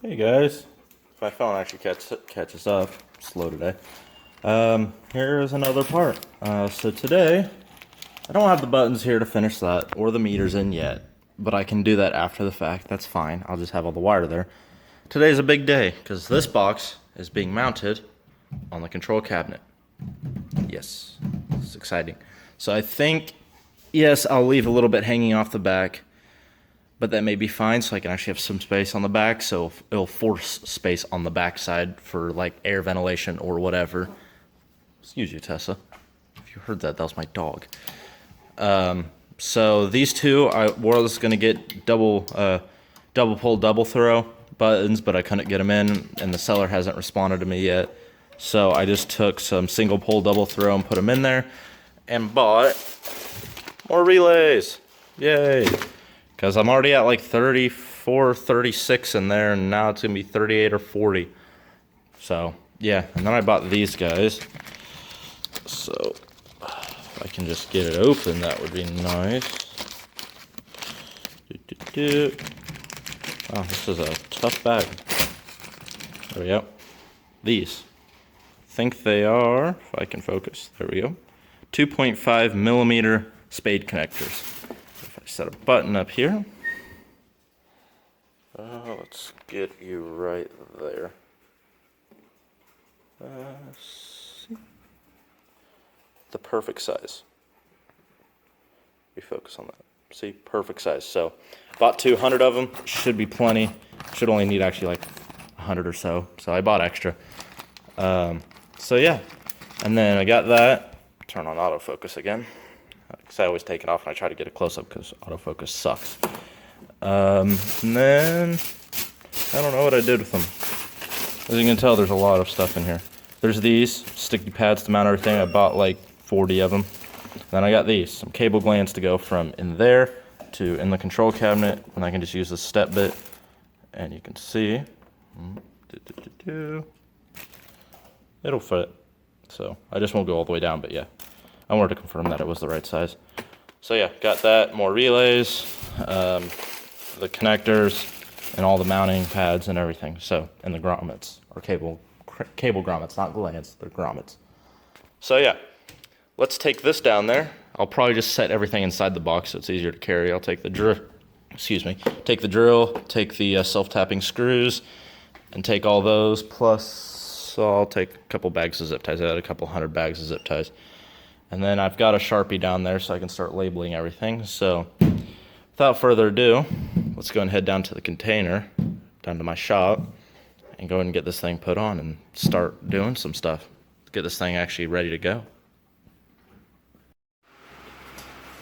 Hey guys, my phone actually catches up. Slow today. Here's another part. So today, I don't have the buttons here to finish that or the meters in yet, but I can do that after the fact. That's fine. I'll just have all the wire there. Today's a big day because this box is being mounted on the control cabinet. Yes, it's exciting. So I think, yes, I'll leave a little bit hanging off the back, but that may be fine, so I can actually have some space on the back, so it'll force space on the back side for like air ventilation or whatever. Excuse you, Tessa. If you heard that, that was my dog. So these two, I was gonna get double pull, double throw buttons, but I couldn't get them in, and the seller hasn't responded to me yet. So I just took some single pull, double throw and put them in there, and bought more relays. Yay! Because I'm already at like 34, 36 in there, and now it's going to be 38 or 40. So, yeah. And then I bought these guys. So, if I can just get it open, that would be nice. Oh, this is a tough bag. There we go. These. I think they are, if I can focus, there we go. 2.5 millimeter spade connectors. Set a button up here. Let's get you right there. See. The perfect size. Refocus on that. See, perfect size. So, bought 200 of them. Should be plenty. Should only need actually like 100 or so. So I bought extra. So yeah, and then I got that. Turn on autofocus again. Because I always take it off and I try to get a close-up because autofocus sucks. And then, I don't know what I did with them. As you can tell, there's a lot of stuff in here. There's these sticky pads to mount everything. I bought like 40 of them. Then I got these, some cable glands to go from in there to in the control cabinet. And I can just use this step bit. And you can see, it'll fit. So, I just won't go all the way down, but yeah. I wanted to confirm that it was the right size. So yeah, got that, more relays, the connectors, and all the mounting pads and everything. So, and the grommets, or cable grommets, not glands, they're grommets. So yeah, let's take this down there. I'll probably just set everything inside the box so it's easier to carry. I'll take the drill, take the self-tapping screws, and take all those, plus I'll take a couple bags of zip ties. I had a couple 100 bags of zip ties. And then I've got a Sharpie down there so I can start labeling everything. So without further ado, let's go and head down to the container, down to my shop, and go ahead and get this thing put on and start doing some stuff. Get this thing actually ready to go.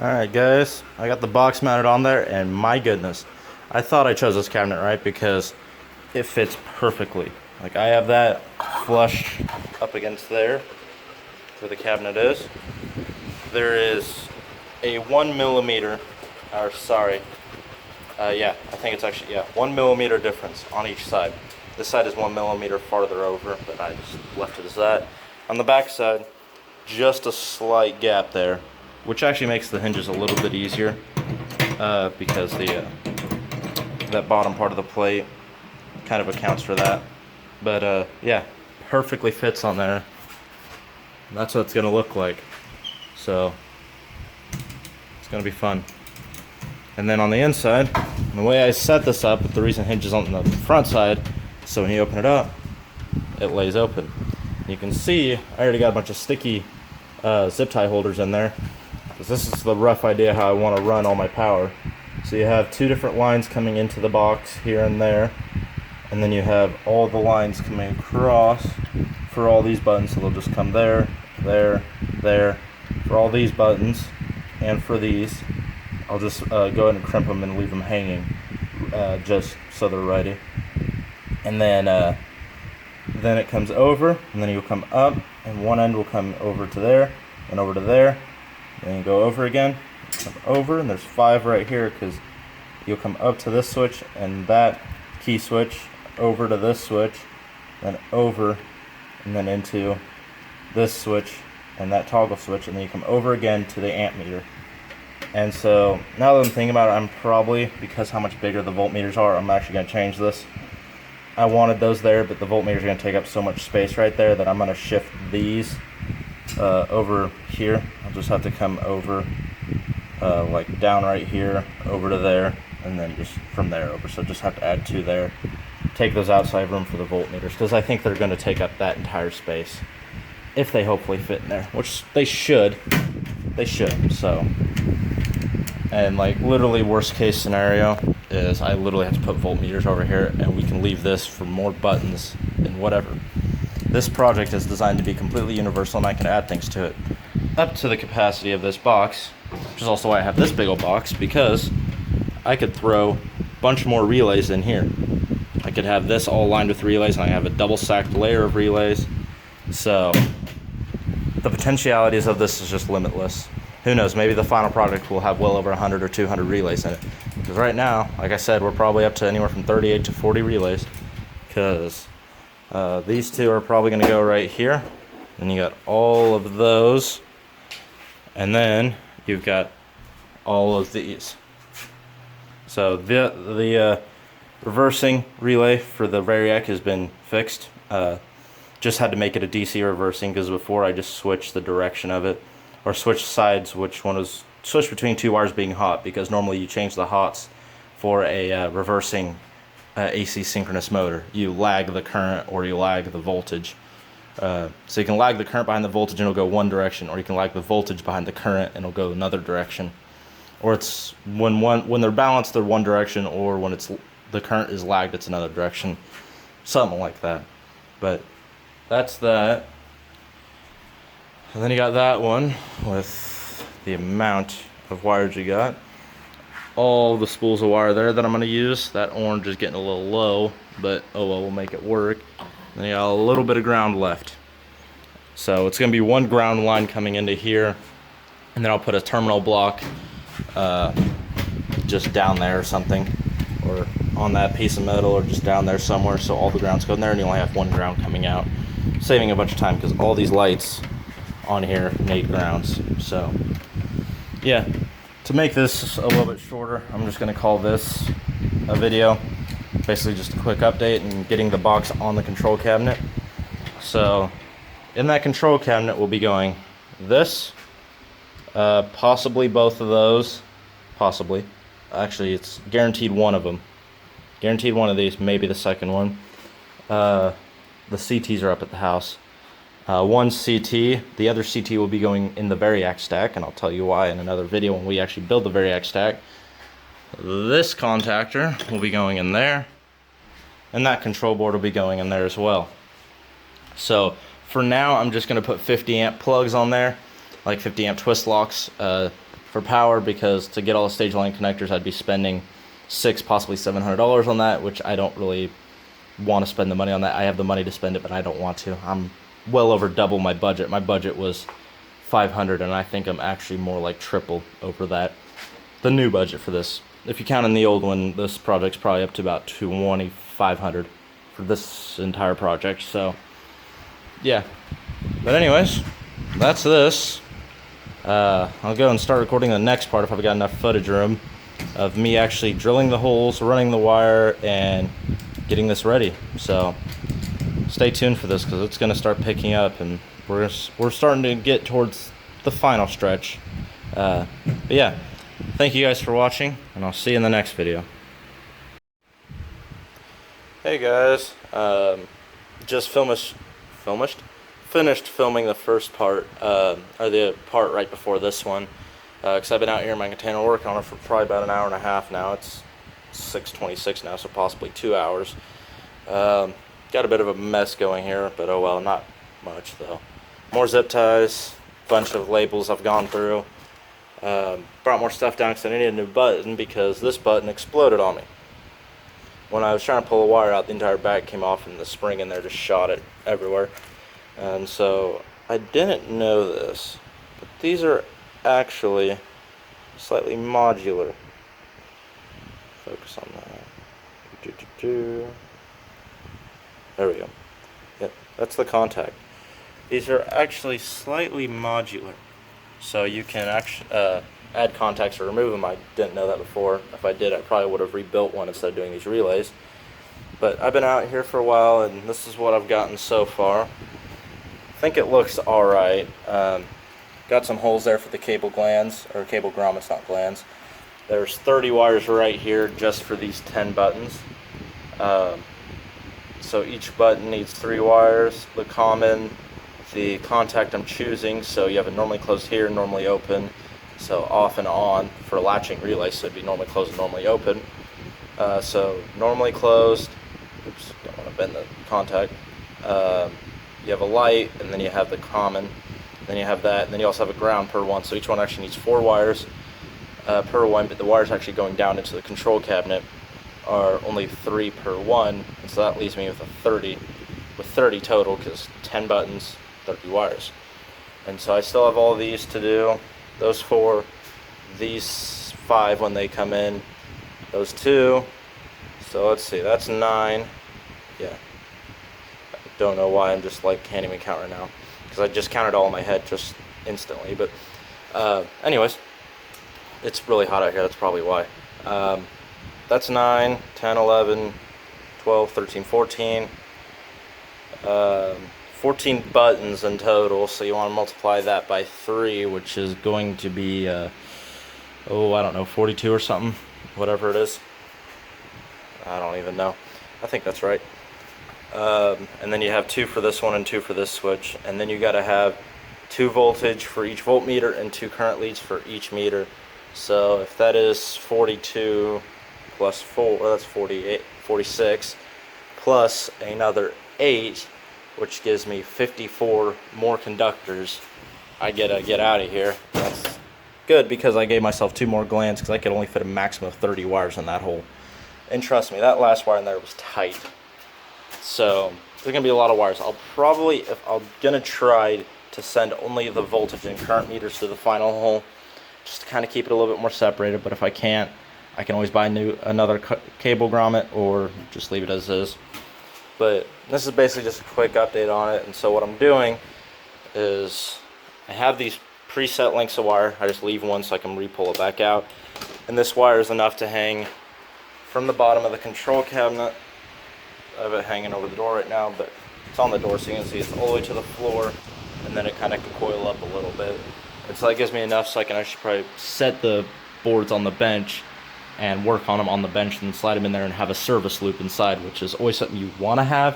Alright guys, I got the box mounted on there, and my goodness, I thought I chose this cabinet right because it fits perfectly. Like I have that flush up against there where the cabinet is. There is a 1 millimeter, or sorry, yeah, I think it's actually, yeah, 1 millimeter difference on each side. This side is 1 millimeter farther over, but I just left it as that. On the back side, just a slight gap there, which actually makes the hinges a little bit easier, because that bottom part of the plate kind of accounts for that. But yeah, perfectly fits on there. That's what it's gonna look like. So it's gonna be fun. And then on the inside, the way I set this up, with the reason hinges on the front side, so when you open it up, it lays open. You can see I already got a bunch of sticky zip tie holders in there, because this is the rough idea how I want to run all my power. So you have two different lines coming into the box here and there, and then you have all the lines coming across for all these buttons, so they'll just come there, there, there, for all these buttons, and for these, I'll just go ahead and crimp them and leave them hanging, just so they're ready. And then it comes over, and then you'll come up, and one end will come over to there, and over to there, then you go over again, come over, and there's 5 right here, because you'll come up to this switch, and that key switch, over to this switch, then over, and then into this switch and that toggle switch, and then you come over again to the amp meter. And so now that I'm thinking about it, I'm probably, because how much bigger the voltmeters are, I'm actually going to change this. I wanted those there, but the voltmeter is going to take up so much space right there that I'm going to shift these over here. I'll just have to come over like down right here over to there, and then just from there over. So just have to add 2 there. Take those outside room for the voltmeters, because I think they're going to take up that entire space if they hopefully fit in there, which they should. They should. So, and like literally worst case scenario is I literally have to put voltmeters over here, and we can leave this for more buttons and whatever. This project is designed to be completely universal, and I can add things to it up to the capacity of this box, which is also why I have this big old box, because I could throw a bunch more relays in here. I could have this all lined with relays, and I have a double stacked layer of relays. So the potentialities of this is just limitless. Who knows, maybe the final product will have well over 100 or 200 relays in it. Because right now, like I said, we're probably up to anywhere from 38 to 40 relays. Because these 2 are probably going to go right here. And you got all of those. And then you've got all of these. So the reversing relay for the Variac has been fixed. Just had to make it a DC reversing, because before I just switched the direction of it, or switched sides, which one was switched between 2 wires being hot, because normally you change the hots for a reversing AC synchronous motor. You lag the current or you lag the voltage. So you can lag the current behind the voltage and it'll go one direction, or you can lag the voltage behind the current and it'll go another direction. Or it's when they're balanced, they're one direction, or when the current is lagged, it's another direction. Something like that. But that's that. And then you got that one with the amount of wires you got. All the spools of wire there that I'm going to use. That orange is getting a little low, but oh well, we'll make it work. And then you got a little bit of ground left. So it's going to be one ground line coming into here, and then I'll put a terminal block just down there or something, or on that piece of metal, or just down there somewhere, so all the ground's going there and you only have one ground coming out, saving a bunch of time, because all these lights on here need grounds. So yeah, to make this a little bit shorter, I'm just going to call this a video. Basically just a quick update and getting the box on the control cabinet. So in that control cabinet will be going this, possibly both of those, possibly. Actually, it's guaranteed one of them. Guaranteed one of these, maybe the second one. The CTs are up at the house. One CT, the other CT will be going in the Variac stack, and I'll tell you why in another video when we actually build the Variac stack. This contactor will be going in there, and that control board will be going in there as well. So for now, I'm just going to put 50 amp plugs on there, like 50 amp twist locks for power, because to get all the stage line connectors, I'd be spending $600, possibly $700 on that, which I don't really want to spend the money on that. I have the money to spend it, but I don't want to. I'm well over double my budget. My budget was $500, and I think I'm actually more like triple over that. The new budget for this, if you count in the old one, this project's probably up to about $2,500 for this entire project. So yeah, but anyways, that's this. I'll go and start recording the next part if I've got enough footage room of me actually drilling the holes, running the wire, and getting this ready. So stay tuned for this, because it's going to start picking up, and we're starting to get towards the final stretch. But yeah, thank you guys for watching, and I'll see you in the next video. Hey guys, just finished filming the first part, or the part right before this one, because I've been out here in my container working on it for probably about an hour and a half now. It's 6:26 now, so possibly 2 hours. Got a bit of a mess going here, but oh well, not much though. More zip ties, bunch of labels I've gone through. Brought more stuff down because I needed a new button, because this button exploded on me. When I was trying to pull the wire out, the entire back came off, and the spring in there just shot it everywhere. And so I didn't know this, but these are actually slightly modular. Focus on that. There we go. Yep, that's the contact. These are actually slightly modular, so you can actually add contacts or remove them. I didn't know that before. If I did, I probably would have rebuilt one instead of doing these relays. But I've been out here for a while, and this is what I've gotten so far. I think it looks alright. Got some holes there for the cable glands, or cable grommets, not glands. There's 30 wires right here just for these 10 buttons. So each button needs 3 wires. The common, the contact I'm choosing, so you have it normally closed here, normally open. So off and on for a latching relay, so it'd be normally closed and normally open. So normally closed, oops, don't want to bend the contact. You have a light, and then you have the common, then you have that, and then you also have a ground per one. So each one actually needs 4 wires per one, but the wires actually going down into the control cabinet are only 3 per one, and so that leaves me with 30 total, because 10 buttons, 30 wires. And so I still have all these to do, those 4, these 5 when they come in, those 2, so let's see, that's 9, yeah, I don't know why I'm just like can't even count right now, because I just counted all in my head just instantly, but anyways, it's really hot out here, that's probably why. That's 9, 10, 11, 12, 13, 14. 14 buttons in total, so you want to multiply that by 3, which is going to be, I don't know, 42 or something, whatever it is. I don't even know. I think that's right. And then you have 2 for this one and 2 for this switch, and then you got to have 2 voltage for each voltmeter and 2 current leads for each meter. So if that is 42 plus 4, well, that's 48, 46, plus another 8, which gives me 54 more conductors. I gotta get out of here. That's good, because I gave myself 2 more glands, because I could only fit a maximum of 30 wires in that hole. And trust me, that last wire in there was tight. So there's gonna be a lot of wires. I'll probably, if I'm gonna try to send only the voltage and current meters to the final hole, just to kind of keep it a little bit more separated. But if I can't, I can always buy another cable grommet, or just leave it as is. But this is basically just a quick update on it. And so what I'm doing is I have these preset lengths of wire. I just leave one so I can re-pull it back out. And this wire is enough to hang from the bottom of the control cabinet. I have it hanging over the door right now, but it's on the door, so you can see it's all the way to the floor, and then it kind of can coil up a little bit. And so that gives me enough so I can actually probably set the boards on the bench and work on them on the bench, and slide them in there and have a service loop inside, which is always something you want to have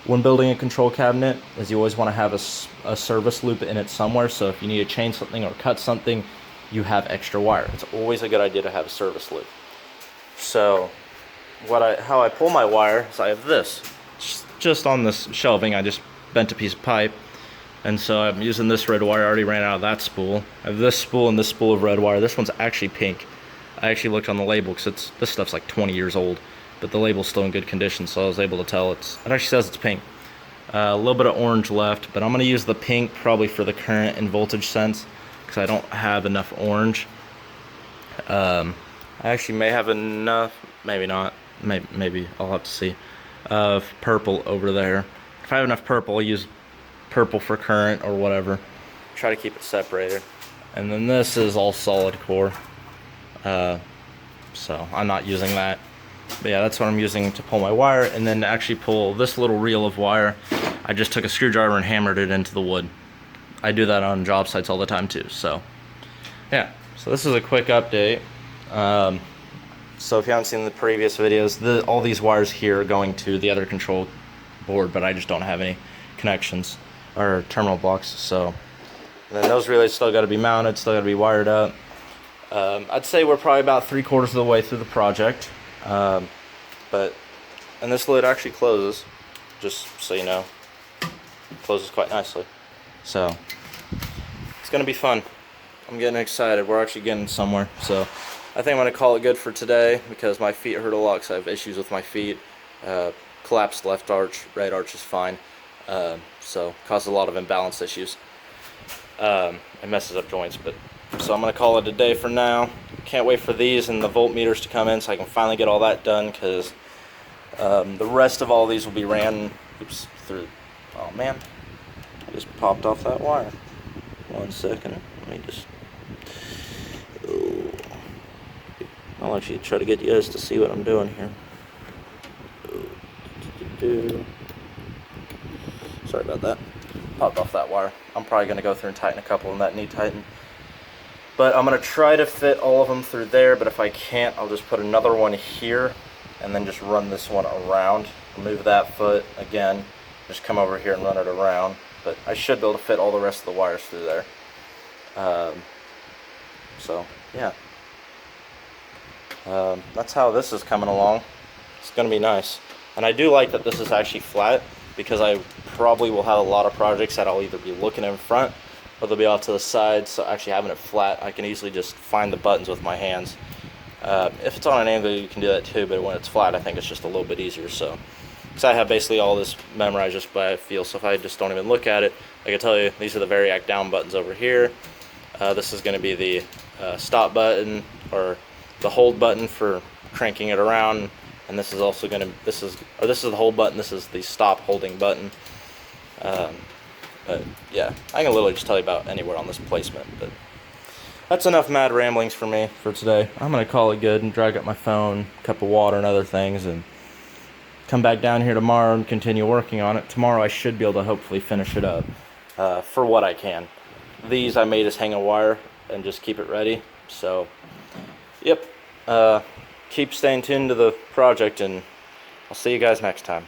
when building a control cabinet, is you always want to have a service loop in it somewhere. So if you need to change something or cut something, you have extra wire. It's always a good idea to have a service loop. So how I pull my wire is I have this just on this shelving. I just bent a piece of pipe, and so I'm using this red wire. I already ran out of that spool. I have this spool and this spool of red wire. This one's actually pink. I actually looked on the label, because this stuff's like 20 years old, but the label's still in good condition, so I was able to tell it actually says it's pink. A little bit of orange left, but I'm going to use the pink probably for the current and voltage sense, because I don't have enough orange. I actually may have enough, maybe not, maybe I'll have to see, of purple over there. If I have enough purple, I'll use purple for current or whatever. Try to keep it separated. And then this is all solid core. So I'm not using that, but yeah, that's what I'm using to pull my wire. And then to actually pull this little reel of wire, I just took a screwdriver and hammered it into the wood. I do that on job sites all the time too. So yeah, so this is a quick update. So if you haven't seen the previous videos, all these wires here are going to the other control board, but I just don't have any connections or terminal blocks. So and then those relays still got to be mounted, still got to be wired up. I'd say we're probably about 3/4 of the way through the project, and this lid actually closes, just so you know, it closes quite nicely, so it's gonna be fun. I'm getting excited. We're actually getting somewhere, so I think I'm gonna call it good for today, because my feet hurt a lot because I have issues with my feet. Collapsed left arch, right arch is fine, so causes a lot of imbalance issues. It messes up joints, but so I'm going to call it a day for now. Can't wait for these and the voltmeters to come in so I can finally get all that done, because the rest of all these will be ran through. Oh man, I just popped off that wire. 1 second, let me just, I'll actually try to get you guys to see what I'm doing here. Sorry about that. Popped off that wire. I'm probably going to go through and tighten a couple of them that need tighten. But I'm going to try to fit all of them through there, but if I can't, I'll just put another one here and then just run this one around. Remove that foot again, just come over here and run it around. But I should be able to fit all the rest of the wires through there. So, yeah. That's how this is coming along. It's going to be nice. And I do like that this is actually flat, because I probably will have a lot of projects that I'll either be looking in front or they'll be off to the side. So actually having it flat, I can easily just find the buttons with my hands. If it's on an angle, you can do that too, but when it's flat, I think it's just a little bit easier. So, because I have basically all this memorized just by feel, so if I just don't even look at it, I can tell you these are the variac down buttons over here. This is going to be the stop button, or the hold button for cranking it around, and this is also going to, this is the hold button, this is the stop holding button. But yeah, I can literally just tell you about anywhere on this placement. But that's enough mad ramblings for me for today. I'm going to call it good and drag up my phone, cup of water and other things, and come back down here tomorrow and continue working on it. Tomorrow I should be able to hopefully finish it up for what I can. These I may just hang a wire and just keep it ready. So, yep. Keep staying tuned to the project, and I'll see you guys next time.